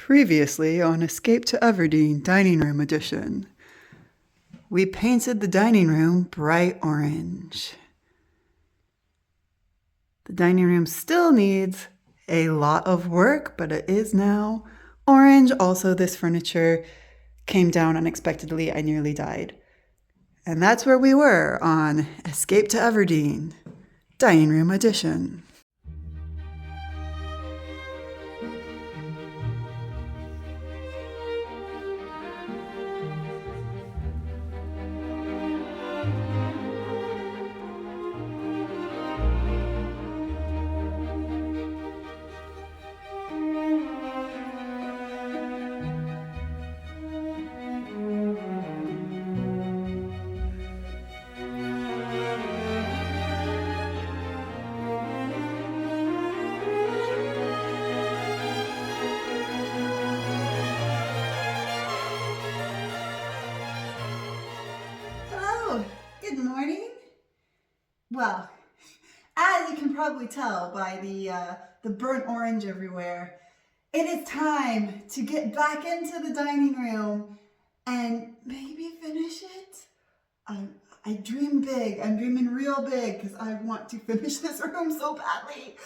Previously on Escape to Everdeen Dining Room Edition, we painted the dining room bright orange. The dining room still needs a lot of work, but it is now orange. Also, this furniture came down unexpectedly. I nearly died. And that's where we were on Escape to Everdeen Dining Room Edition. Good morning. Well, as you can probably tell by the burnt orange everywhere, it is time to get back into the dining room and maybe finish it. I dream big. I'm dreaming real big because I want to finish this room so badly.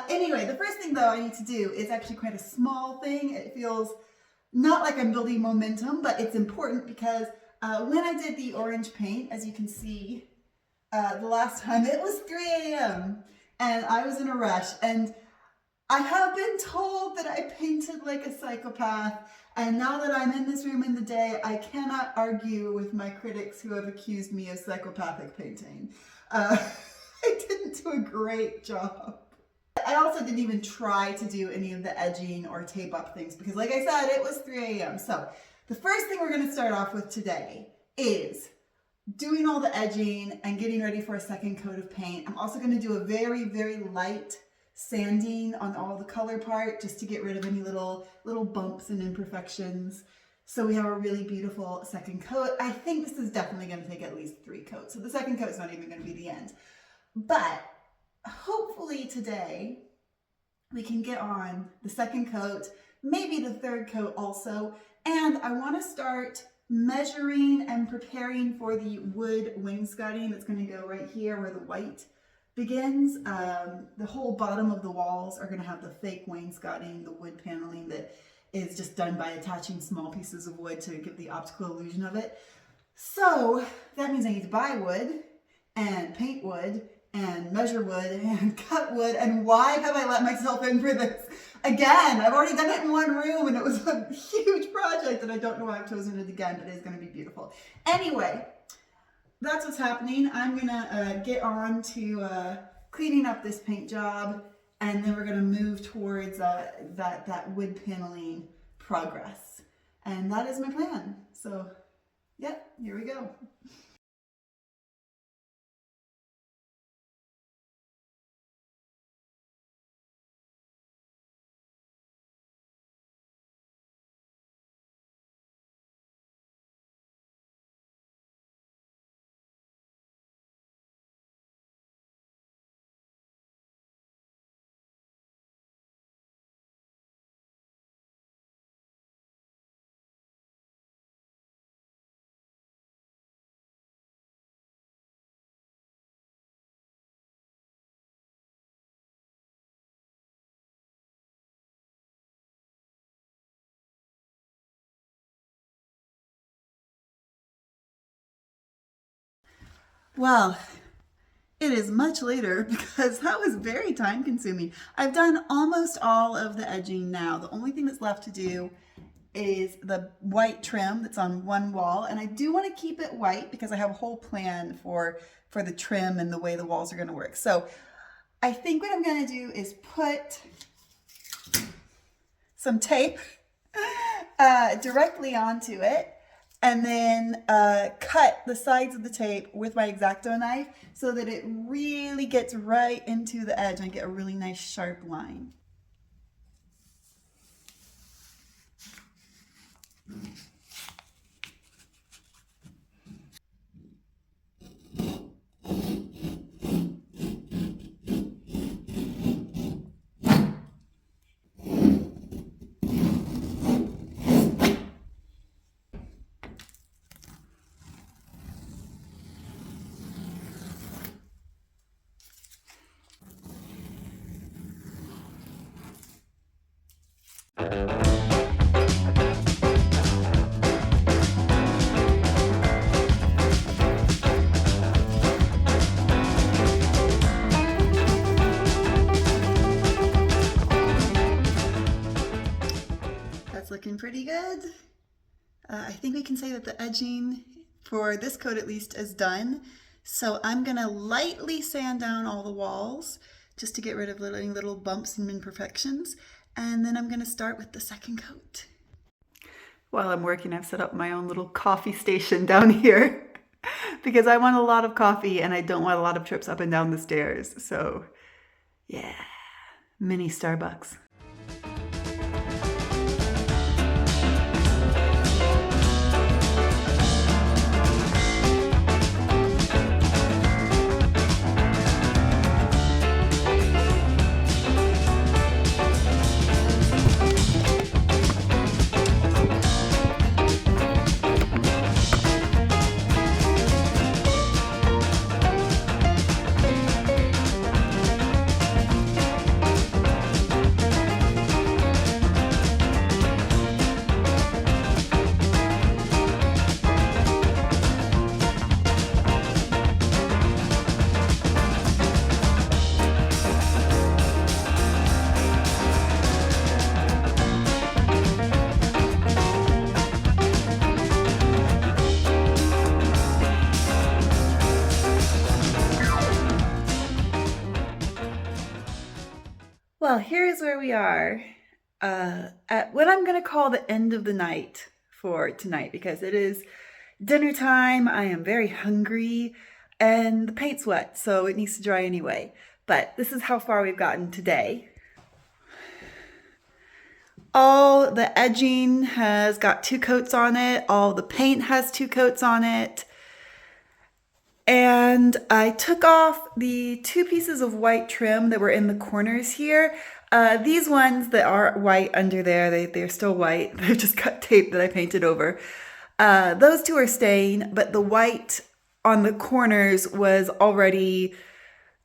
Anyway, the first thing though I need to do is actually quite a small thing. It feels not like I'm building momentum, but it's important because when I did the orange paint, as you can see, the last time it was 3 a.m. and I was in a rush, and I have been told that I painted like a psychopath, and now that I'm in this room in the day, I cannot argue with my critics who have accused me of psychopathic painting. I didn't do a great job. I also didn't even try to do any of the edging or tape up things because, like I said, it was 3 a.m. So the first thing we're going to start off with today is doing all the edging and getting ready for a second coat of paint. I'm also going to do a very, very light sanding on all the color part just to get rid of any little bumps and imperfections. So we have a really beautiful second coat. I think this is definitely going to take at least 3 coats. So the second coat is not even going to be the end. But hopefully today we can get on the second coat, maybe the third coat also. And I want to start measuring and preparing for the wood wainscoting that's going to go right here where the white begins. The whole bottom of the walls are going to have the fake wainscoting, the wood paneling that is just done by attaching small pieces of wood to give the optical illusion of it. So that means I need to buy wood and paint wood and measure wood and cut wood. And why have I let myself in for this? Again, I've already done it in one room and it was a huge project and I don't know why I've chosen it again, but it is going to be beautiful. Anyway, that's what's happening. I'm going to get on to cleaning up this paint job, and then we're going to move towards that wood paneling progress. And that is my plan. So, yep, here we go. Well, it is much later because that was very time consuming. I've done almost all of the edging now. The only thing that's left to do is the white trim that's on one wall. And I do want to keep it white because I have a whole plan for the trim and the way the walls are going to work. So I think what I'm going to do is put some tape directly onto it, and then cut the sides of the tape with my X-Acto knife so that it really gets right into the edge and I get a really nice sharp line. that's looking pretty good. I think we can say that the edging for this coat at least is done. So I'm gonna lightly sand down all the walls just to get rid of any little bumps and imperfections. And then I'm gonna start with the second coat. While I'm working, I've set up my own little coffee station down here because I want a lot of coffee and I don't want a lot of trips up and down the stairs. So yeah, mini Starbucks. Well, here's where we are at what I'm going to call the end of the night for tonight because it is dinner time. I am very hungry and the paint's wet, so it needs to dry anyway. But this is how far we've gotten today. All the edging has got 2 coats on it. All the paint has 2 coats on it. And I took off the 2 pieces of white trim that were in the corners here. These ones that are white under there, they're still white. They've just got tape that I painted over. Those 2 are staying, but the white on the corners was already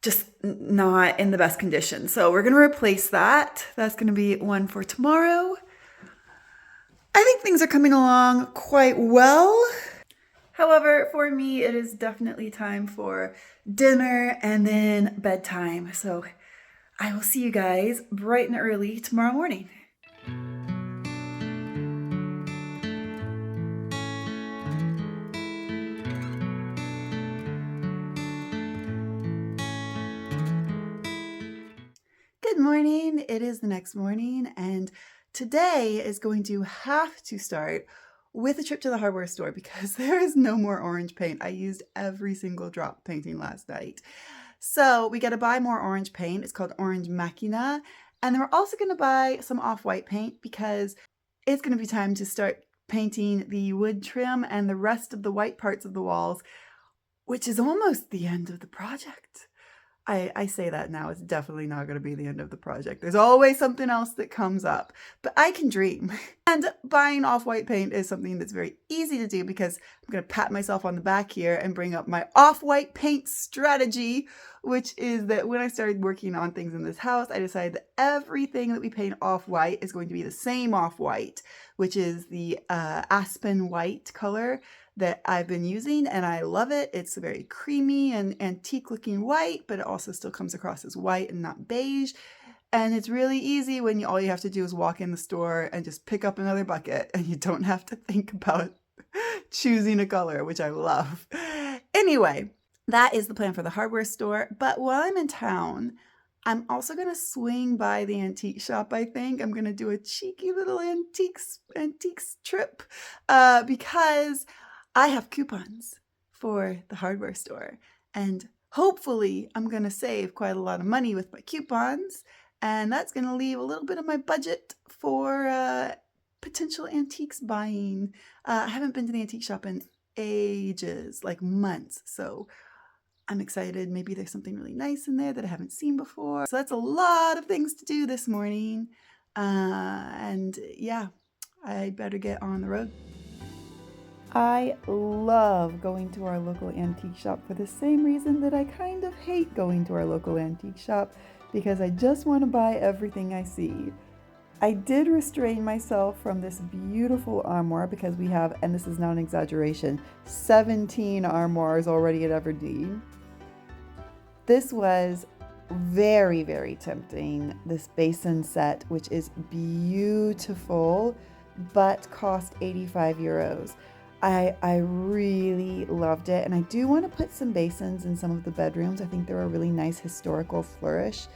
just not in the best condition. So we're going to replace that. That's going to be one for tomorrow. I think things are coming along quite well. However, for me, it is definitely time for dinner and then bedtime. So I will see you guys bright and early tomorrow morning. Good morning. It is the next morning, and today is going to have to start with a trip to the hardware store because there is no more orange paint. I used every single drop painting last night. So we got to buy more orange paint. It's called Orange Machina. And then we're also going to buy some off-white paint because it's going to be time to start painting the wood trim and the rest of the white parts of the walls, which is almost the end of the project. I say that now, it's definitely not going to be the end of the project. There's always something else that comes up, but I can dream. And buying off-white paint is something that's very easy to do because I'm going to pat myself on the back here and bring up my off-white paint strategy, which is that when I started working on things in this house, I decided that everything that we paint off-white is going to be the same off-white, which is the aspen white color that I've been using, and I love it. It's a very creamy and antique looking white, but it also still comes across as white and not beige. And it's really easy when all you have to do is walk in the store and just pick up another bucket and you don't have to think about choosing a color, which I love. Anyway, that is the plan for the hardware store. But while I'm in town, I'm also going to swing by the antique shop, I think. I'm going to do a cheeky little antiques trip because I have coupons for the hardware store, and hopefully I'm going to save quite a lot of money with my coupons, and that's going to leave a little bit of my budget for potential antiques buying. I haven't been to the antique shop in ages, like months, so I'm excited. Maybe there's something really nice in there that I haven't seen before. So that's a lot of things to do this morning, and yeah, I better get on the road. I love going to our local antique shop for the same reason that I kind of hate going to our local antique shop, because I just want to buy everything I see. I did restrain myself from this beautiful armoire because we have, and this is not an exaggeration, 17 armoires already at Everdeen. This was very, very tempting, this basin set, which is beautiful. but cost 85 euros. I really loved it, and I do want to put some basins in some of the bedrooms. I think they're a really nice historical flourish,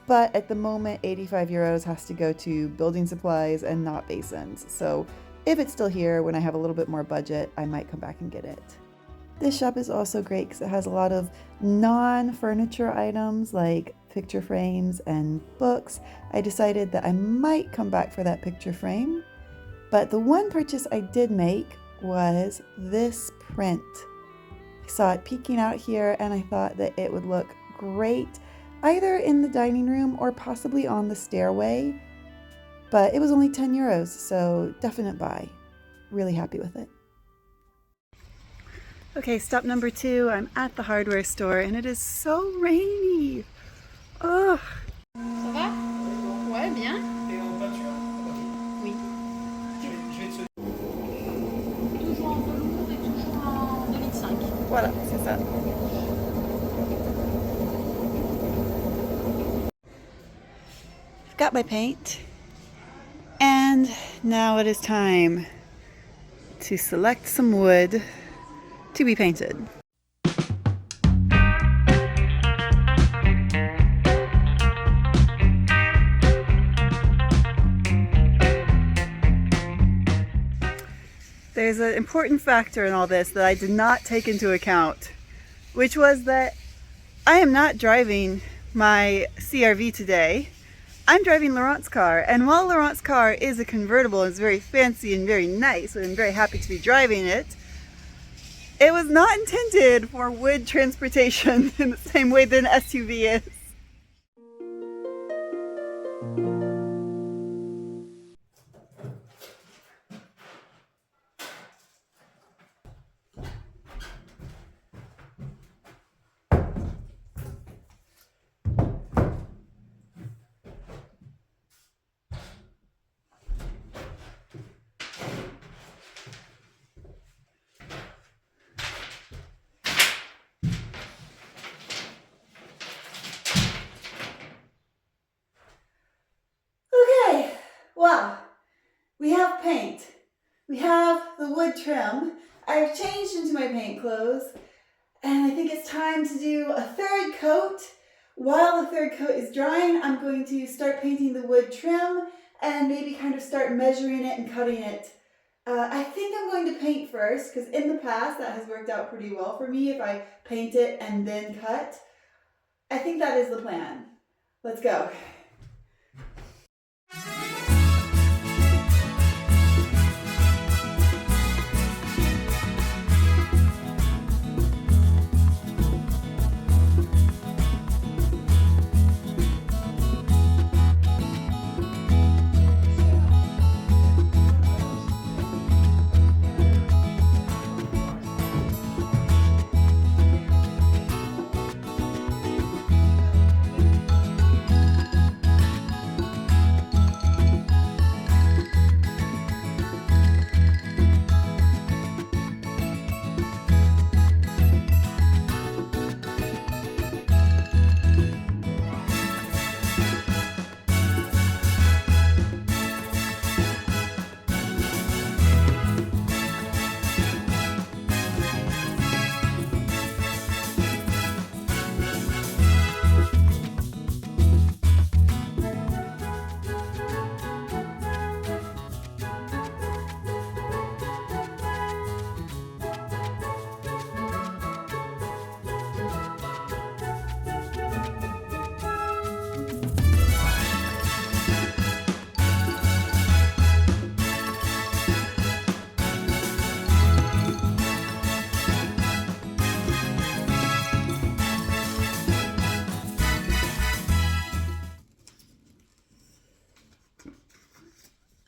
but at the moment 85 euros has to go to building supplies and not basins. So if it's still here when I have a little bit more budget, I might come back and get it. This shop is also great because it has a lot of non-furniture items like picture frames and books. I decided that I might come back for that picture frame, but the one purchase I did make was this print. I saw it peeking out here and I thought that it would look great either in the dining room or possibly on the stairway, but it was only 10 euros, so definite buy. Really happy with it. Okay, stop number 2. I'm at the hardware store and it is so rainy. Oh. Ça va? Ouais, bien. Et en peinture? Oui. Je vais te... Toujours en velours et toujours en 2005. Voilà, c'est ça. I've got my paint, and now it is time to select some wood to be painted. There's an important factor in all this that I did not take into account, which was that I am not driving my CRV today. I'm driving Laurent's car, and while Laurent's car is a convertible, it's very fancy and very nice, and I'm very happy to be driving it, it was not intended for wood transportation in the same way that an SUV is. Okay, well, we have paint. We have the wood trim. I've changed into my paint clothes, and I think it's time to do a third coat. While the third coat is drying, I'm going to start painting the wood trim and maybe kind of start measuring it and cutting it. I think I'm going to paint first because in the past that has worked out pretty well for me if I paint it and then cut. I think that is the plan. Let's go.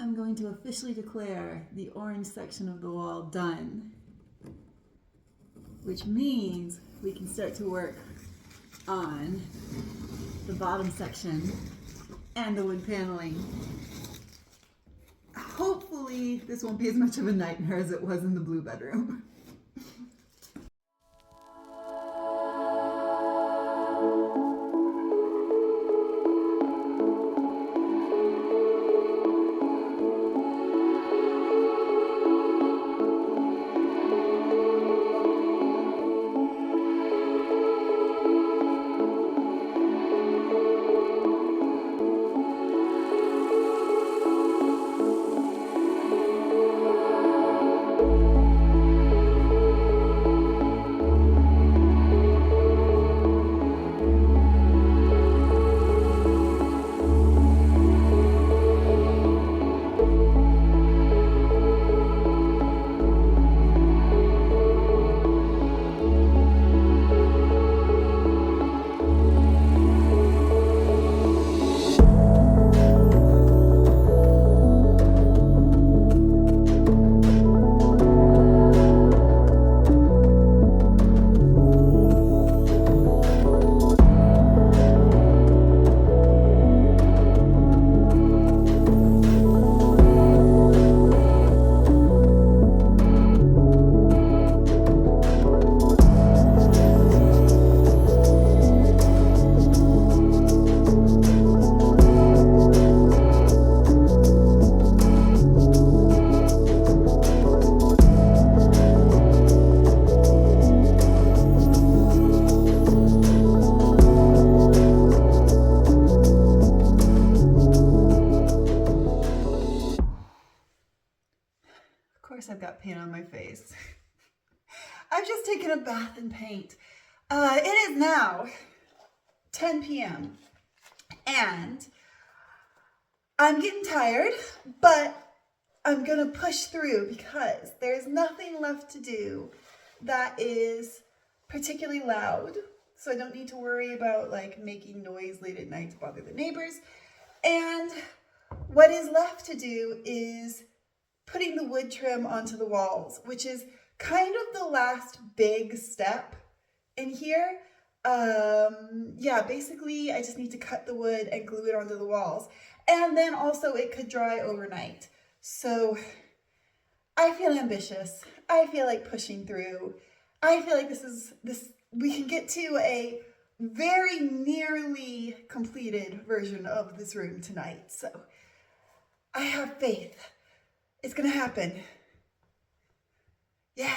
I'm going to officially declare the orange section of the wall done, which means we can start to work on the bottom section and the wood paneling. Hopefully this won't be as much of a nightmare as it was in the blue bedroom. course I've got paint on my face. I've just taken a bath in paint. It is now 10 p.m. and I'm getting tired, but I'm gonna push through because there's nothing left to do that is particularly loud. So I don't need to worry about like making noise late at night to bother the neighbors. And what is left to do is putting the wood trim onto the walls, which is kind of the last big step in here. Yeah, basically I just need to cut the wood and glue it onto the walls. And then also it could dry overnight. So I feel ambitious. I feel like pushing through. I feel like we can get to a very nearly completed version of this room tonight. So I have faith. It's gonna happen. Yeah.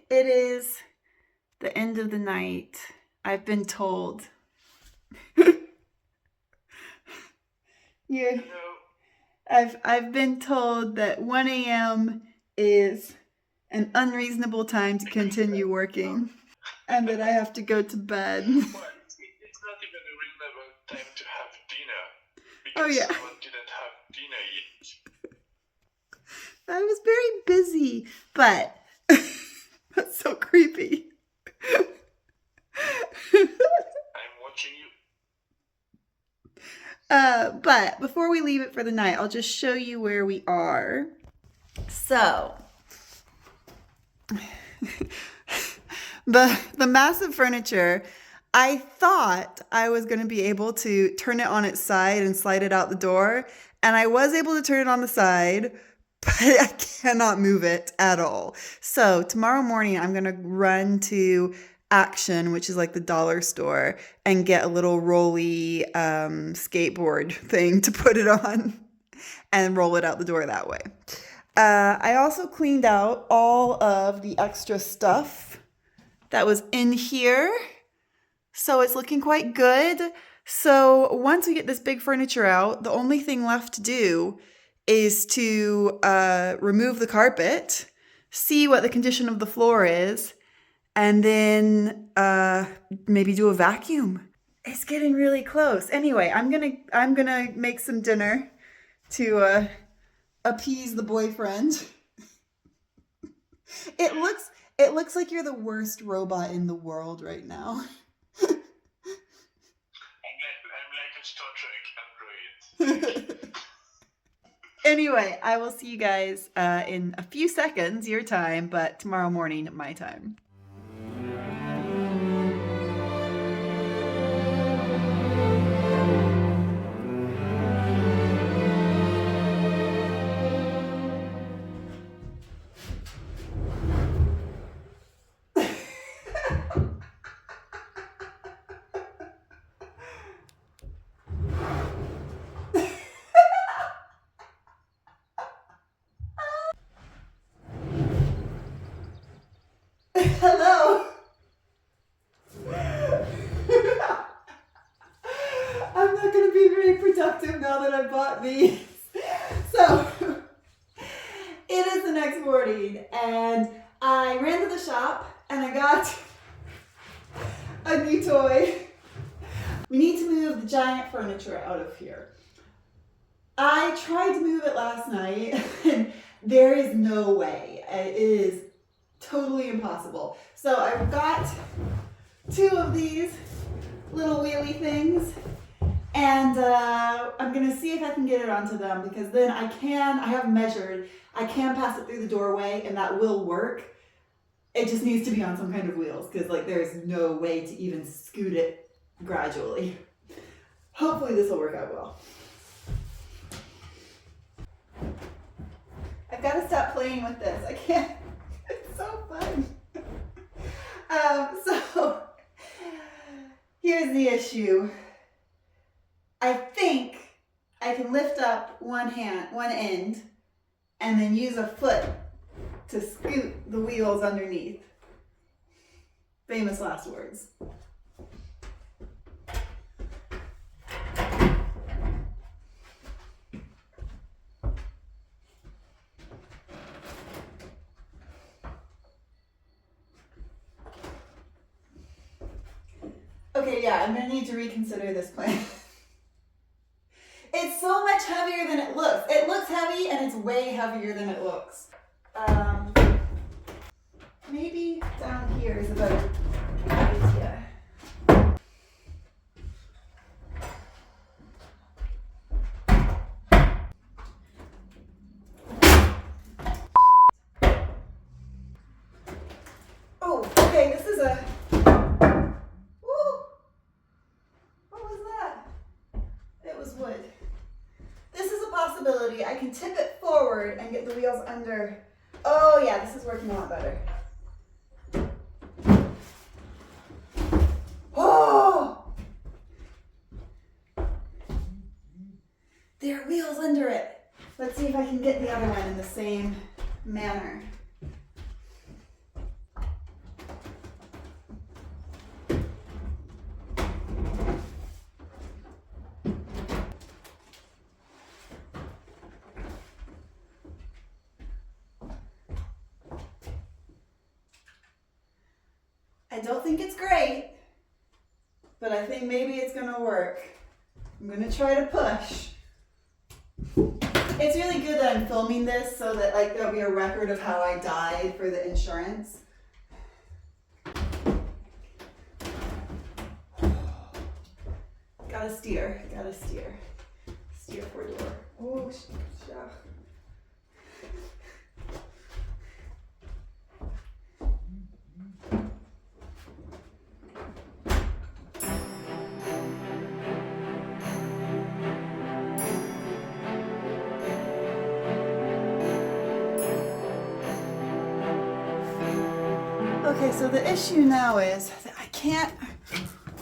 It is the end of the night. I've been told. Yeah. I've been told that 1 a.m. is an unreasonable time to continue working, and that I have to go to bed. Well, it's not even a reasonable time to have dinner, because someone didn't have dinner yet. I was very busy, but that's so creepy. I'm watching you. But before we leave it for the night, I'll just show you where we are. So, the massive furniture, I thought I was going to be able to turn it on its side and slide it out the door. And I was able to turn it on the side, but I cannot move it at all. So tomorrow morning, I'm going to run to Action, which is like the dollar store, and get a little rolly skateboard thing to put it on and roll it out the door that way. I also cleaned out all of the extra stuff that was in here, so it's looking quite good. So once we get this big furniture out, the only thing left to do is to remove the carpet, see what the condition of the floor is, and then maybe do a vacuum. It's getting really close. Anyway, I'm gonna make some dinner to appease the boyfriend. It looks like you're the worst robot in the world right now. I'm like a Star Trek android. Anyway, I will see you guys in a few seconds, your time, but tomorrow morning, my time. now that I bought these. So it is the next morning and I ran to the shop and I got a new toy. We need to move the giant furniture out of here. I tried to move it last night and there is no way. It is totally impossible. So I've got 2 of these little wheelie things and I'm gonna see if I can get it onto them because then I have measured, I can pass it through the doorway and that will work. It just needs to be on some kind of wheels because like there's no way to even scoot it gradually. Hopefully this will work out well. I've got to stop playing with this. I can't. It's so fun. So here's the issue. I think I can lift up one end, and then use a foot to scoot the wheels underneath. Famous last words. Okay, yeah, I'm gonna need to reconsider this plan. It's so much heavier than it looks. It looks heavy and it's way heavier than it looks. Maybe down here is a better idea. Oh, okay, this is a... wood. This is a possibility. I can tip it forward and get the wheels under. Oh yeah, this is working a lot better. Oh! There are wheels under it. Let's see if I can get the other one in the same manner. I don't think it's great, but I think maybe it's gonna work. I'm gonna try to push. It's really good that I'm filming this so that like there'll be a record of how I died for the insurance. Gotta steer, gotta steer. Steer for door. Oh, yeah. Okay, so the issue now is that I can't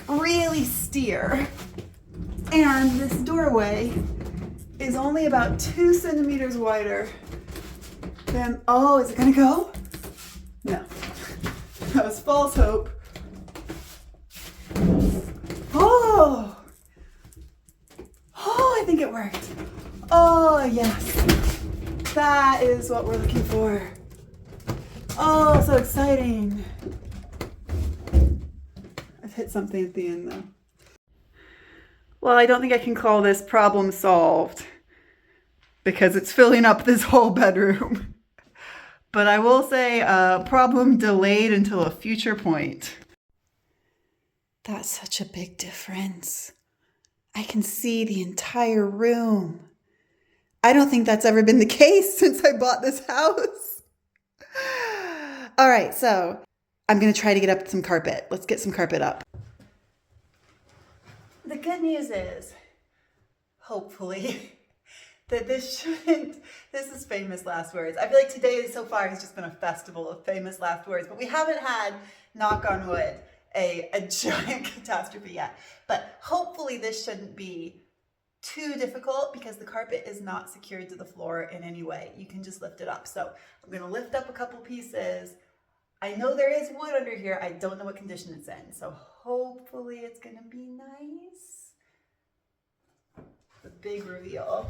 really steer, and this doorway is only about 2 centimeters wider than, oh, is it gonna go? No, that was false hope. Oh, I think it worked. Oh, yes, that is what we're looking for. Oh, so exciting. I've hit something at the end though. Well, I don't think I can call this problem solved because it's filling up this whole bedroom. But I will say problem delayed until a future point. That's such a big difference. I can see the entire room. I don't think that's ever been the case since I bought this house. All right, so I'm gonna try to get up some carpet. Let's get some carpet up. The good news is, hopefully, that this is famous last words. I feel like today so far has just been a festival of famous last words, but we haven't had, knock on wood, a giant catastrophe yet. But hopefully this shouldn't be too difficult because the carpet is not secured to the floor in any way. You can just lift it up. So I'm gonna lift up a couple pieces. I know there is wood under here. I don't know what condition it's in. So hopefully it's gonna be nice. the big reveal.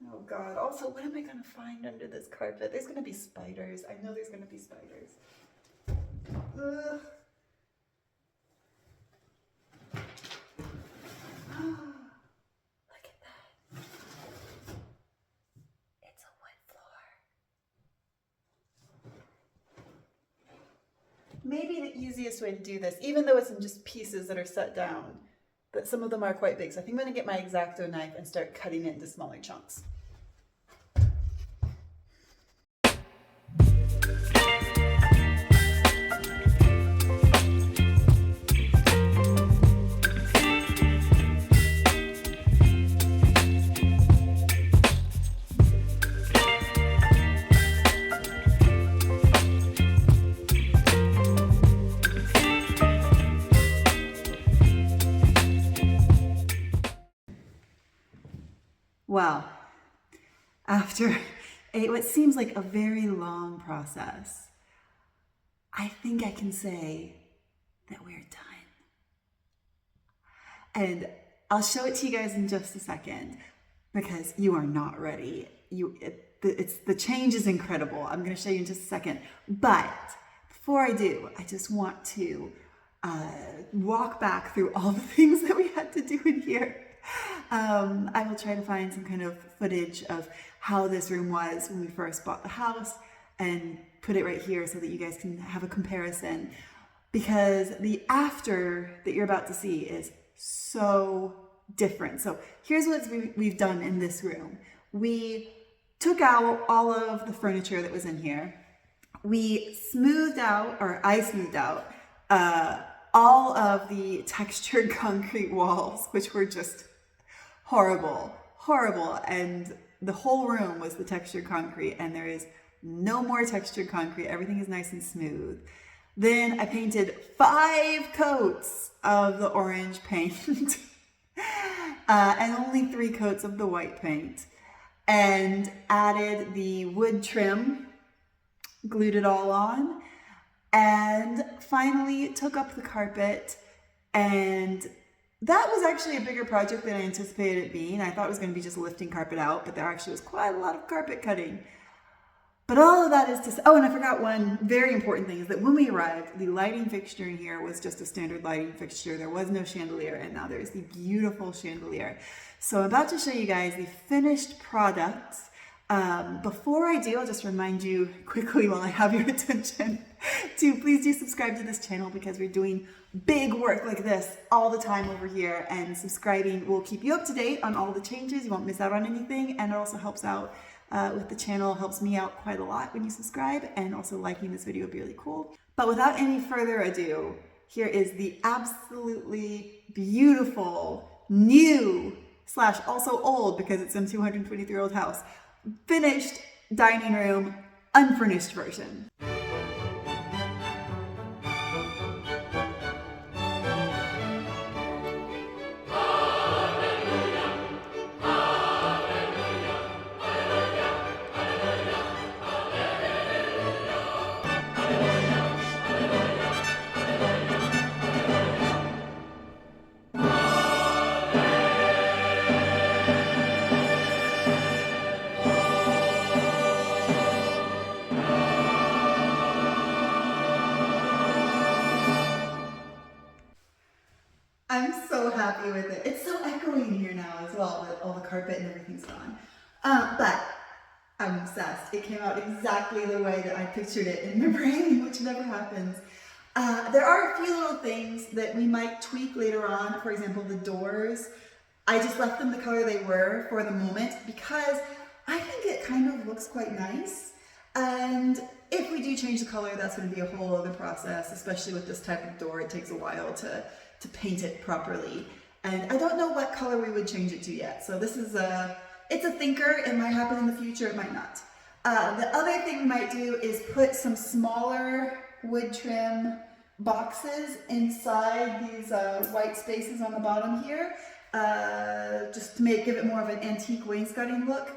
Oh God, also what am I gonna find under this carpet? There's gonna be spiders. I know there's gonna be spiders. Ugh. Look at that. It's a wood floor. Maybe the easiest way to do this, even though it's in just pieces that are set down, but some of them are quite big. So I think I'm gonna get my X-Acto knife and start cutting it into smaller chunks. Well, after what seems like a very long process, I think I can say that we're done. And I'll show it to you guys in just a second because you are not ready. The change is incredible. I'm going to show you in just a second. But before I do, I just want to walk back through all the things that we had to do in here. I will try to find some kind of footage of how this room was when we first bought the house and put it right here so that you guys can have a comparison, because the after that you're about to see is so different. So here's what we've done in this room. We took out all of the furniture that was in here. We smoothed out, or I smoothed out, all of the textured concrete walls, which were just horrible, and the whole room was the textured concrete, and there is no more textured concrete. Everything is nice and smooth. Then I painted 5 coats of the orange paint and only 3 coats of the white paint, and added the wood trim, glued it all on, and finally took up the carpet. And that was actually a bigger project than I anticipated it being. I thought it was going to be just lifting carpet out, but there actually was quite a lot of carpet cutting. But all of that is to say, oh, and I forgot one very important thing, is that when we arrived, the lighting fixture in here was just a standard lighting fixture. There was no chandelier, and now there's the beautiful chandelier. So I'm about to show you guys the finished product. Before I do, I'll just remind you quickly while I have your attention to please do subscribe to this channel, because we're doing big work like this all the time over here, and subscribing will keep you up to date on all the changes. You won't miss out on anything, and it also helps out with the channel, helps me out quite a lot when you subscribe, and also liking this video would be really cool. But without any further ado, here is the absolutely beautiful, new / also old because it's a 223-year-old house, finished dining room, unfurnished version. I'm so happy with it. It's so echoey here now as well, with all the carpet and everything's gone. But I'm obsessed. It came out exactly the way that I pictured it in my brain, which never happens. There are a few little things that we might tweak later on. For example, the doors. I just left them the color they were for the moment because I think it kind of looks quite nice. And if we do change the color, that's going to be a whole other process, especially with this type of door. It takes a while to paint it properly. And I don't know what color we would change it to yet. So this is it's a thinker. It might happen in the future, it might not. The other thing we might do is put some smaller wood trim boxes inside these white spaces on the bottom here, just to give it more of an antique wainscoting look.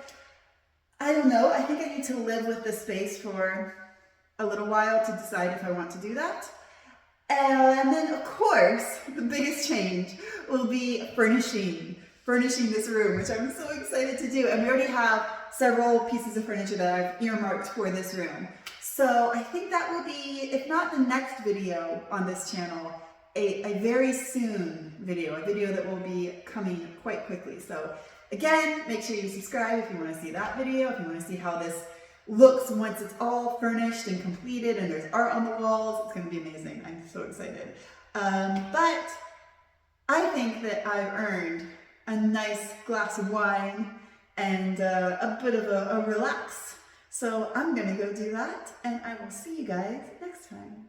I don't know, I think I need to live with this space for a little while to decide if I want to do that. And then, of course, the biggest change will be furnishing this room, which I'm so excited to do. And we already have several pieces of furniture that I've earmarked for this room. So I think that will be, if not the next video on this channel, a very soon video, a video that will be coming quite quickly. So again, make sure you subscribe if you want to see that video, if you want to see how this looks once it's all furnished and completed and there's art on the walls. It's going to be amazing. I'm so excited. But I think that I've earned a nice glass of wine and a bit of a relax. So I'm going to go do that, and I will see you guys next time.